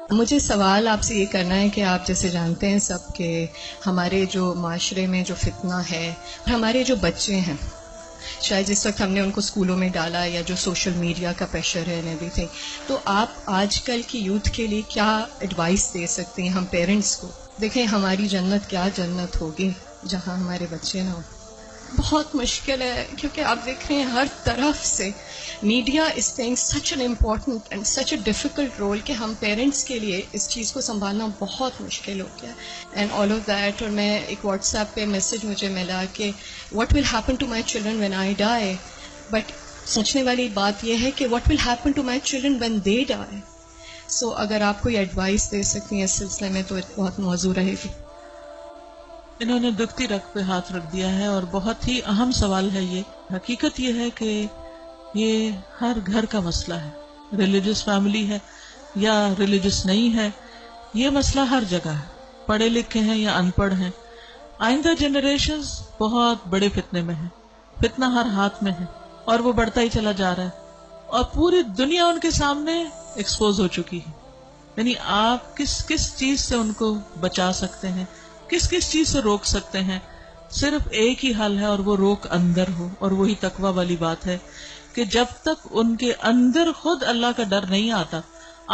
مجھے سوال آپ سے یہ کرنا ہے کہ آپ جیسے جانتے ہیں سب کہ ہمارے جو معاشرے میں جو فتنہ ہے، ہمارے جو بچے ہیں، شاید جس وقت ہم نے ان کو اسکولوں میں ڈالا یا جو سوشل میڈیا کا پریشر ہے اینڈ ایوری تھنگ، تو آپ آج کل کی یوتھ کے لیے کیا ایڈوائس دے سکتے ہیں ہم پیرنٹس کو؟ دیکھیں ہماری جنت کیا جنت ہوگی جہاں ہمارے بچے نہ ہوں. بہت مشکل ہے کیونکہ آپ دیکھ رہے ہیں ہر طرف سے media is playing such an important and such a difficult role کہ ہم پیرنٹس کے لیے اس چیز کو سنبھالنا بہت مشکل ہو گیا اینڈ آل آف دیٹ. اور میں ایک واٹس ایپ پہ میسج مجھے ملا کہ what will happen to my children when I die, but سوچنے والی بات یہ ہے کہ what will happen to my children when they die. So اگر آپ کوئی ایڈوائس دے سکتی ہیں اس سلسلے میں تو بہت موضوع رہے گی. انہوں نے دکھتی رگ پہ ہاتھ رکھ دیا ہے اور بہت ہی اہم سوال ہے یہ. حقیقت یہ ہے کہ یہ ہر گھر کا مسئلہ ہے، ریلیجس فیملی ہے یا ریلیجس نہیں ہے، یہ مسئلہ ہر جگہ ہے، پڑھے لکھے ہیں یا ان پڑھ ہیں. آئندہ جنریشنز بہت بڑے فتنے میں ہیں، فتنہ ہر ہاتھ میں ہے اور وہ بڑھتا ہی چلا جا رہا ہے اور پوری دنیا ان کے سامنے ایکسپوز ہو چکی ہے. یعنی آپ کس کس چیز سے ان کو بچا سکتے ہیں، کس کس چیز سے روک سکتے ہیں؟ صرف ایک ہی حل ہے اور وہ روک اندر ہو، اور وہی تقویٰ والی بات ہے کہ جب تک ان کے اندر خود اللہ کا ڈر نہیں آتا،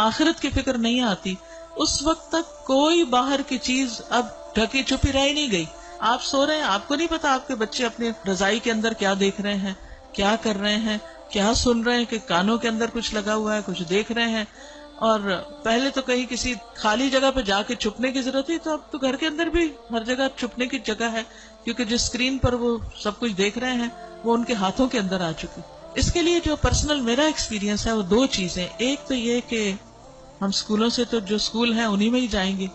آخرت کی فکر نہیں آتی، اس وقت تک کوئی باہر کی چیز اب ڈھکی چھپی رہ نہیں گئی. آپ سو رہے ہیں، آپ کو نہیں پتا آپ کے بچے اپنے رضائی کے اندر کیا دیکھ رہے ہیں، کیا کر رہے ہیں، کیا سن رہے ہیں، کہ کانوں کے اندر کچھ لگا ہوا ہے، کچھ دیکھ رہے ہیں. اور پہلے تو کہیں کسی خالی جگہ پہ جا کے چھپنے کی ضرورت تھی، تو اب تو گھر کے اندر بھی ہر جگہ چھپنے کی جگہ ہے، کیونکہ جس اسکرین پر وہ سب کچھ دیکھ رہے ہیں وہ ان کے ہاتھوں کے اندر آ چکی. اس کے لیے جو پرسنل میرا ایکسپیرینس ہے وہ دو چیزیں. ایک تو یہ کہ ہم اسکولوں سے تو جو اسکول ہیں انہی میں ہی جائیں گے،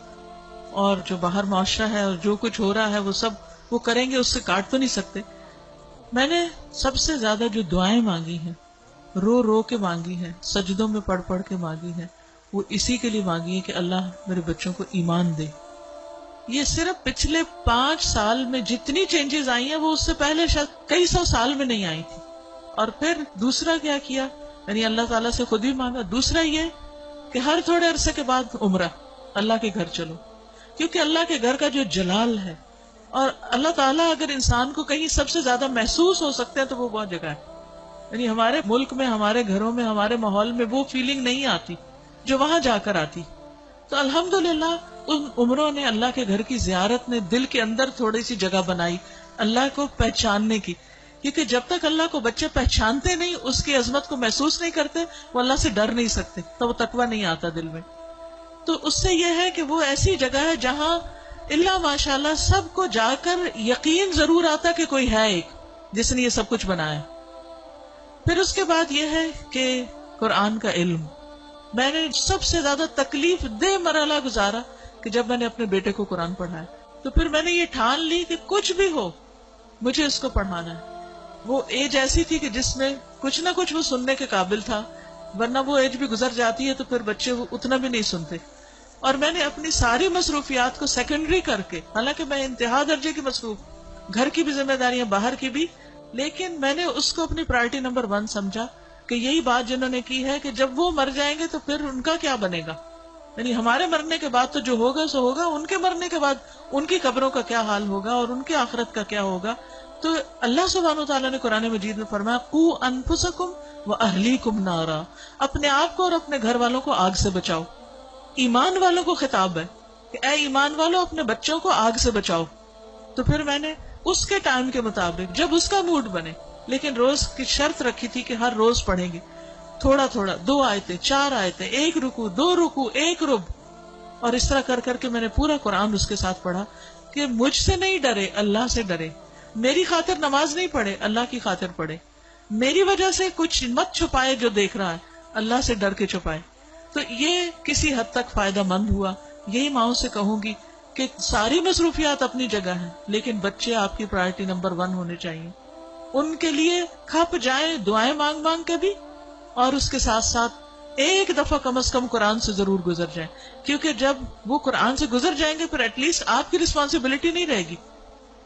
اور جو باہر معاشرہ ہے اور جو کچھ ہو رہا ہے وہ سب وہ کریں گے، اس سے کاٹ تو نہیں سکتے. میں نے سب سے زیادہ جو دعائیں مانگی ہیں، رو رو کے مانگی ہیں، سجدوں میں پڑھ پڑھ کے مانگی ہیں، وہ اسی کے لیے مانگی ہے کہ اللہ میرے بچوں کو ایمان دے. یہ صرف پچھلے 5 سال میں جتنی چینجز آئی ہیں وہ اس سے پہلے شاید کئی 100 سال میں نہیں آئی تھی. اور پھر دوسرا کیا کیا، یعنی اللہ تعالیٰ سے خود بھی مانگا. دوسرا یہ کہ ہر تھوڑے عرصے کے بعد عمرہ، اللہ کے گھر چلو، کیونکہ اللہ کے گھر کا جو جلال ہے، اور اللہ تعالیٰ اگر انسان کو کہیں سب سے زیادہ محسوس ہو سکتے ہیں تو وہ بہت جگہ ہے. یعنی ہمارے ملک میں، ہمارے گھروں میں، ہمارے ماحول میں وہ فیلنگ نہیں آتی جو وہاں جا کر آتی. تو الحمدللہ ان عمروں نے، اللہ کے گھر کی زیارت نے دل کے اندر تھوڑی سی جگہ بنائی اللہ کو پہچاننے کی. کیونکہ جب تک اللہ کو بچے پہچانتے نہیں، اس کی عظمت کو محسوس نہیں کرتے، وہ اللہ سے ڈر نہیں سکتے، تو وہ تقویٰ نہیں آتا دل میں. تو اس سے یہ ہے کہ وہ ایسی جگہ ہے جہاں اللہ ماشاءاللہ سب کو جا کر یقین ضرور آتا کہ کوئی ہے ایک جس نے یہ سب کچھ بنایا. پھر اس کے بعد یہ ہے کہ قرآن کا علم. میں نے سب سے زیادہ تکلیف دہ مرحلہ گزارا کہ جب میں نے اپنے بیٹے کو قرآن پڑھایا، تو پھر میں نے یہ ٹھان لی کہ کچھ بھی ہو مجھے اس کو پڑھانا ہے. وہ ایج ایسی تھی کہ جس میں کچھ نہ کچھ وہ سننے کے قابل تھا، ورنہ وہ ایج بھی گزر جاتی ہے تو پھر بچے وہ اتنا بھی نہیں سنتے. اور میں نے اپنی ساری مصروفیات کو سیکنڈری کر کے، حالانکہ میں انتہا درجے کی مصروف، گھر کی بھی ذمہ داریاں، باہر کی بھی، لیکن میں نے اس کو اپنی پرائرٹی نمبر 1 سمجھا کہ یہی بات جنہوں نے کی ہے کہ جب وہ مر جائیں گے تو پھر ان کا کیا بنے گا. یعنی ہمارے مرنے کے بعد تو جو ہوگا سو ہوگا، ان کے مرنے کے بعد ان کی قبروں کا کیا حال ہوگا اور ان کی آخرت کا کیا ہوگا. تو اللہ سبحانہ وتعالیٰ نے قرآن مجید میں فرمایا قوا انفسکم واہلیکم نارا، اپنے آپ کو اور اپنے گھر والوں کو آگ سے بچاؤ. ایمان والوں کو خطاب ہے کہ اے ایمان والوں اپنے بچوں کو آگ سے بچاؤ. تو پھر میں نے اس کے ٹائم کے مطابق جب اس کا موڈ بنے، لیکن روز کی شرط رکھی تھی کہ ہر روز پڑھیں گے تھوڑا تھوڑا، 2 آیتیں 4 آیتیں، 1 رکوع 2 رکوع 1 رب. اور اس طرح کر کر کے میں نے پورا قرآن اس کے ساتھ پڑھا کہ مجھ سے نہیں ڈرے، اللہ سے ڈرے. میری خاطر نماز نہیں پڑھے، اللہ کی خاطر پڑھے. میری وجہ سے کچھ مت چھپائے جو دیکھ رہا ہے، اللہ سے ڈر کے چھپائے. تو یہ کسی حد تک فائدہ مند ہوا. یہی ماؤں سے کہوں گی کہ ساری مصروفیات اپنی جگہ ہیں، لیکن بچے آپ کی پرائرٹی نمبر 1 ہونے چاہیے. ان کے لیے کھپ جائیں دعائیں مانگ مانگ کے بھی، اور اس کے ساتھ ساتھ ایک دفعہ کم از کم قرآن سے ضرور گزر جائیں. کیونکہ جب وہ قرآن سے گزر جائیں گے پھر ایٹ لیسٹ آپ کی رسپانسبلٹی نہیں رہے گی.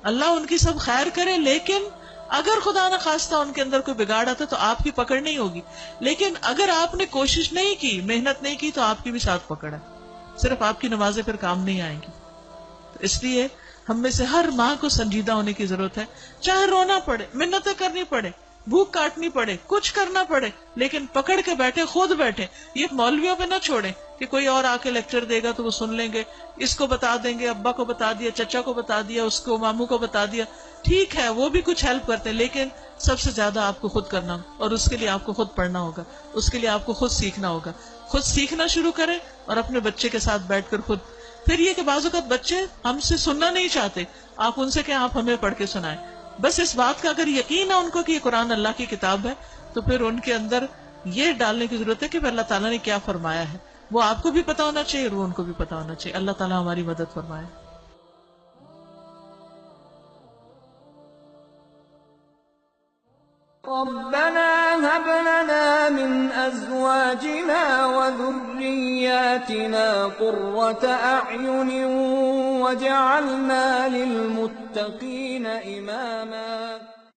اللہ ان کی سب خیر کرے، لیکن اگر خدا نہ خواستہ ان کے اندر کوئی بگاڑ آتا تو آپ کی پکڑ نہیں ہوگی. لیکن اگر آپ نے کوشش نہیں کی، محنت نہیں کی، تو آپ کی بھی ساتھ پکڑ ہے. صرف آپ کی نمازیں پھر کام نہیں آئیں گی. تو اس لیے ہم میں سے ہر ماں کو سنجیدہ ہونے کی ضرورت ہے. چاہے رونا پڑے، منتیں کرنی پڑے، بھوک کاٹنی پڑے، کچھ کرنا پڑے، لیکن پکڑ کے بیٹھے، خود بیٹھے. یہ مولویوں پہ نہ چھوڑیں کہ کوئی اور آ کے لیکچر دے گا تو وہ سن لیں گے، اس کو بتا دیں گے، ابا کو بتا دیا، چچا کو بتا دیا، اس کو ماموں کو بتا دیا. ٹھیک ہے وہ بھی کچھ ہیلپ کرتے ہیں، لیکن سب سے زیادہ آپ کو خود کرنا، اور اس کے لیے آپ کو خود پڑھنا ہوگا، اس کے لیے آپ کو خود سیکھنا ہوگا. خود سیکھنا شروع کریں اور اپنے بچے کے ساتھ بیٹھ کر خود. پھر یہ کہ بعض اوقات بچے ہم سے سننا نہیں چاہتے، آپ ان سے کہیں آپ ہمیں پڑھ کے سنائیں. بس اس بات کا اگر یقین ہے ان کو کہ یہ قرآن اللہ کی کتاب ہے، تو پھر ان کے اندر یہ ڈالنے کی ضرورت ہے کہ اللہ تعالیٰ نے کیا فرمایا ہے. وہ آپ کو بھی پتا ہونا چاہیے اور وہ ان کو بھی پتا ہونا چاہیے. اللہ تعالیٰ ہماری مدد فرمائے. ربنا هب لنا من ازواجنا وذرياتنا قرة اعين واجعلنا للمتقين اماما.